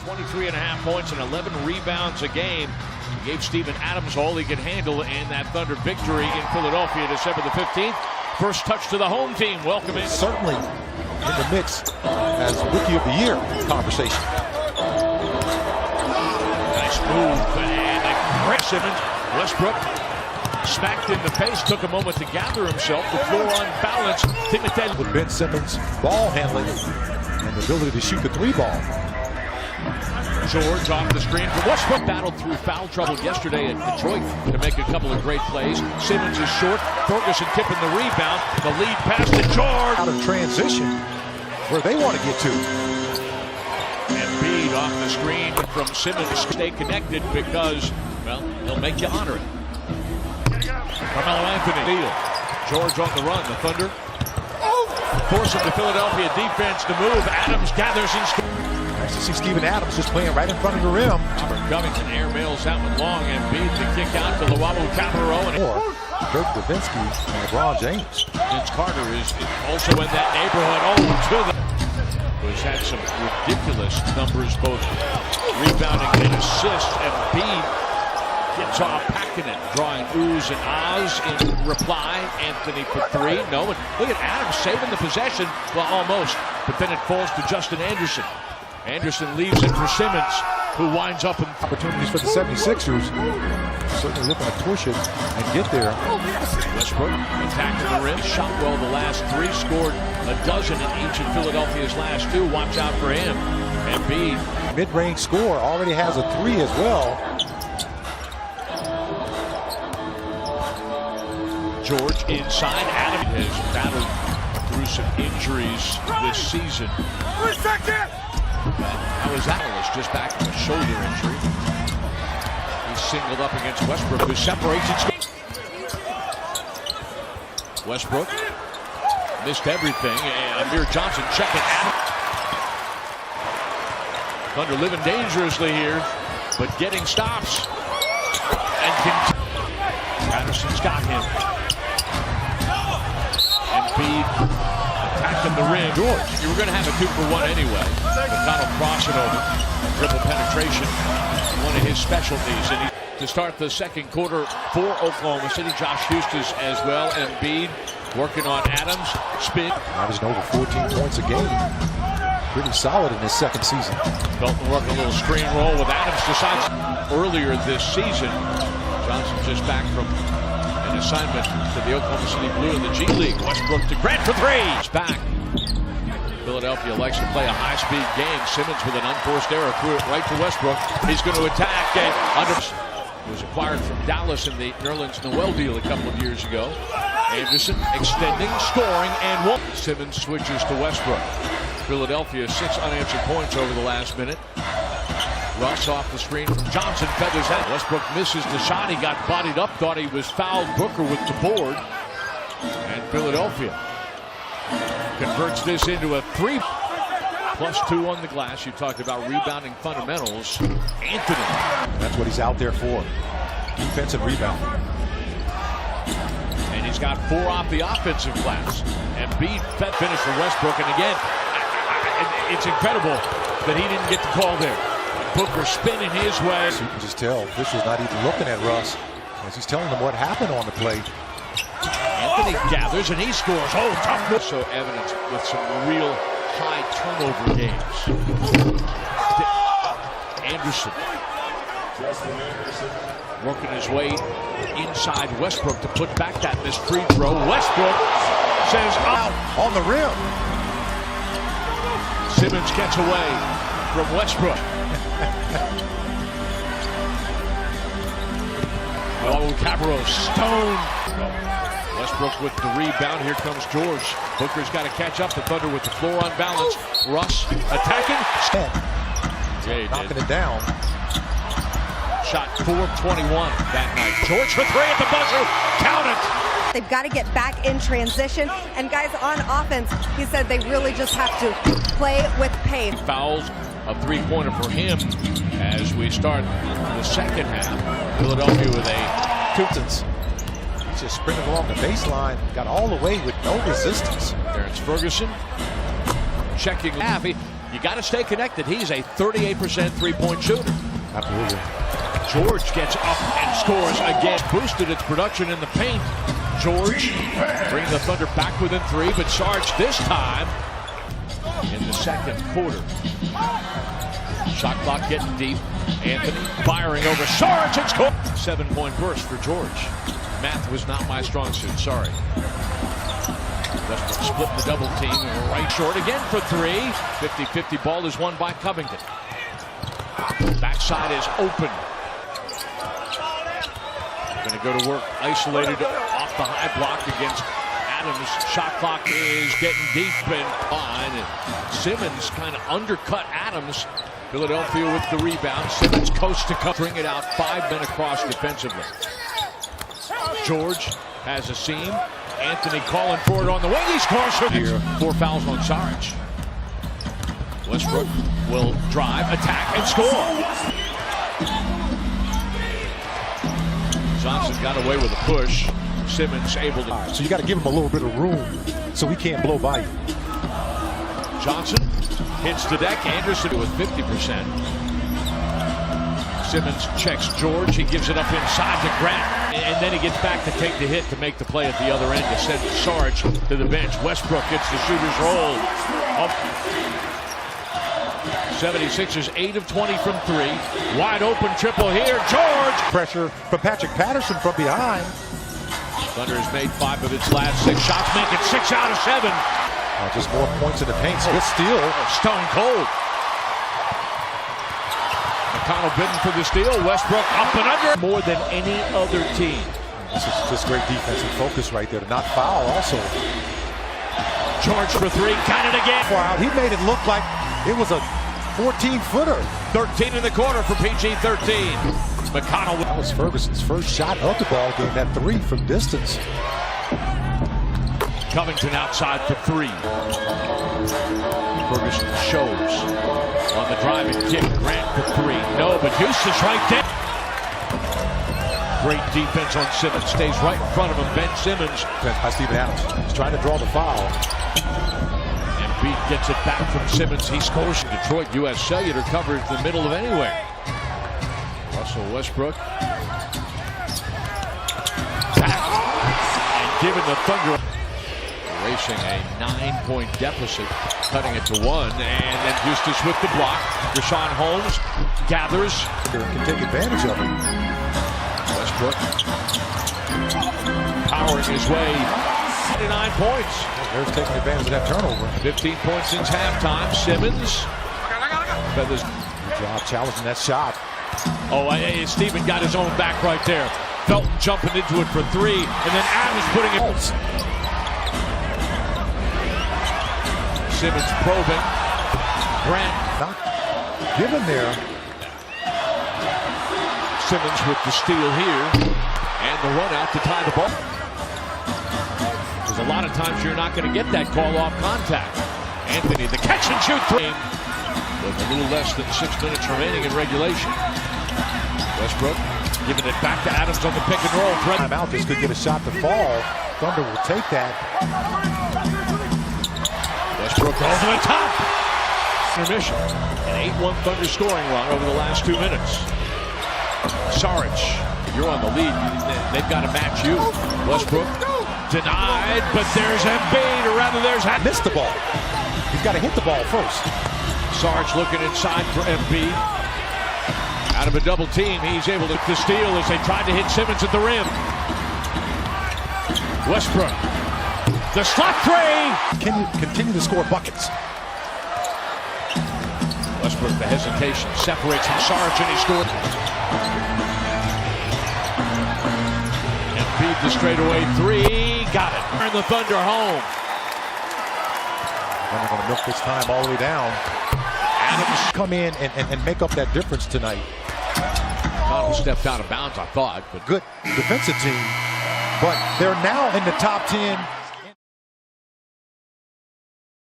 23.5 points and 11 rebounds a game. He gave Steven Adams all he could handle in that Thunder victory in Philadelphia December the 15th. First touch to the home team. Welcome in. Certainly in the mix as Rookie of the Year conversation. Nice move. And Chris Simmons. Westbrook smacked in the face. Took a moment to gather himself. The floor unbalanced. Timothy. With Ben Simmons' ball handling and the ability to shoot the three ball. George off the screen for Westbrook. Battled through foul trouble yesterday at Detroit to make a couple of great plays. Simmons is short. Ferguson tipping the rebound. The lead pass to George. Out of transition where they want to get to. Embiid off the screen from Simmons. Stay connected because, well, he'll make you honor it. Carmelo Anthony. George on the run. The Thunder forcing the Philadelphia defense to move. Adams gathers and scores. Nice to see Steven Adams just playing right in front of the rim. Robert Covington airmails that one long. Embiid the kick out to Luwawu Cabarro. Or Dirk Nowitzki and LeBron James. Vince Carter is also in that neighborhood. Oh, to the... Has had some ridiculous numbers, both rebounding and assists. Embiid gets off packing it, drawing oohs and ahs in reply. Anthony for three. No, and look at Adams saving the possession. Well, almost. But then it falls to Justin Anderson. Anderson leaves it for Simmons, who winds up in opportunities for the 76ers. Certainly looking to push it and get there. Westbrook attacking the rim, shot well the last three, scored a dozen in each of Philadelphia's last two. Watch out for him. Embiid. Mid-range score, already has a three as well. George inside. Adam has battled through some injuries this season. How is Atlas just back from a shoulder injury? He's singled up against Westbrook, who separates it. Westbrook missed everything. Amir Johnson checking out. Thunder living dangerously here, but getting stops. And Patterson's got him. Embiid attacking the rim. George, you were going to have a 2-for-1 anyway. McConnell crossing over. Dribble penetration, one of his specialties. And to start the second quarter for Oklahoma City, Josh Hustis as well. Embiid working on Adams. Spin. Averaging over 14 points a game. Pretty solid in his second season. Felton working a little screen roll with Adams. Decides earlier this season. Johnson just back from an assignment to the Oklahoma City Blue in the G League. Westbrook to Grant for three. He's back. Philadelphia likes to play a high-speed game. Simmons with an unforced error threw it right to Westbrook. He's going to attack. And was acquired from Dallas in the Nerlens-Noel deal a couple of years ago. Anderson extending, scoring, and one. Simmons switches to Westbrook. Philadelphia 6 unanswered points over the last minute. Russ off the screen from Johnson, feathers out. Westbrook misses the shot. He got bodied up, thought he was fouled. Booker with the board. And Philadelphia converts this into a 3. +2 on the glass. You talked about rebounding fundamentals. Anthony. That's what he's out there for. Defensive rebound. And he's got 4 off the offensive glass. Embiid finish for Westbrook. And again, it's incredible that he didn't get the call there. Booker spinning his way. So you can just tell Fisher's not even looking at Russ as he's telling them what happened on the play. Anthony gathers and he scores. Oh, tough. So evidence with some real high turnover games. Anderson working his way inside Westbrook to put back that missed free throw. Westbrook says out on the rim. Simmons gets away from Westbrook. Oh, Cabarro stoned. Westbrook with the rebound. Here comes George. Booker's got to catch up. The Thunder with the floor on balance. Russ attacking. Yeah, knocking it down. Shot 4-21 that night. George for three at the buzzer. Count it. They've got to get back in transition. And guys, on offense, he said they really just have to play with pace. Fouls, a three-pointer for him as we start the second half. Philadelphia with a Tilton's. He's just sprinting along the baseline. Got all the way with no resistance. Terrence Ferguson checking half. You You got to stay connected. He's a 38% three-point shooter. Absolutely. George gets up and scores again. Boosted its production in the paint. George bringing the Thunder back within 3, but Sarge this time in the second quarter. Shot clock getting deep. Anthony firing over Sarge and score. 7-point burst for George. Math was not my strong suit, sorry. Westbrook splitting the double team. Right short again for 3. 50-50 ball is won by Covington. Backside is open. Going to go to work isolated off the high block against Adams. Shot clock is getting deep and fine. And Simmons kind of undercut Adams. Philadelphia with the rebound. Simmons coast to coast. Bring it out. 5 men across defensively. George has a seam. Anthony calling for it on the wing. He scores here. 4 fouls on Sarge. Westbrook will drive, attack, and score. Johnson got away with a push. Simmons able to. So you got to give him a little bit of room so he can't blow by you. Johnson hits the deck. Anderson with 50%. Simmons checks George. He gives it up inside to Grant. And then he gets back to take the hit to make the play at the other end to send Sarge to the bench. Westbrook gets the shooter's roll. 76ers 8 of 20 from 3. Wide open triple here. George. Pressure from Patrick Patterson from behind. Thunder has made 5 of its last 6 shots, making 6 out of 7. Just more points in the paint. Good steal. Stone cold. McConnell bidding for the steal. Westbrook up and under. More than any other team. This is just great defensive focus right there to not foul also. George for 3. Got it again. Wow, he made it look like it was a 14-footer. 13 in the quarter for PG-13. McConnell. That was Ferguson's first shot of the ball game. That 3 from distance. Covington outside for 3. Ferguson shows on the driving kick. Grant for 3. No, but Houston's right there. Great defense on Simmons. Stays right in front of him. Ben Simmons. By Steven Adams. He's trying to draw the foul. Embiid gets it back from Simmons. He scores. Detroit U.S. Cellular covers the middle of anywhere. Russell Westbrook. Back. And giving the Thunder. Racing a 9-point deficit. Cutting it to 1. And then Eustace with the block. Rashawn Holmes gathers. Can take advantage of it. Westbrook powering his way to 9 points. There's taking advantage of that turnover. 15 points since halftime. Simmons. Feathers. Good job challenging that shot. Oh, Steven got his own back right there. Felton jumping into it for 3. And then Adams putting it. Simmons probing. Grant. Not given there. Simmons with the steal here. And the run out to tie the ball. There's a lot of times you're not going to get that call off contact. Anthony, the catch and shoot 3. With a little less than 6 minutes remaining in regulation. Westbrook giving it back to Adams on the pick and roll. Timeout. This could get a shot to fall. Thunder will take that. Westbrook over the top. Intermission. An 8-1 Thunder scoring run over the last 2 minutes. Sarge, you're on the lead. They've got to match you. Westbrook denied, but there's Embiid, or rather there's... Missed the ball. He's got to hit the ball first. Sarge looking inside for Embiid. Out of a double team, he's able to steal as they tried to hit Simmons at the rim. Westbrook. The slot 3. Can you continue to score buckets? Westbrook, the hesitation, separates from Sarge, and he scored. Embiid, the straightaway 3. Got it. Turn the Thunder home. They're going to milk this time all the way down. Adams come in and make up that difference tonight. Connell stepped out of bounds, I thought. But good defensive team. But they're now in the top 10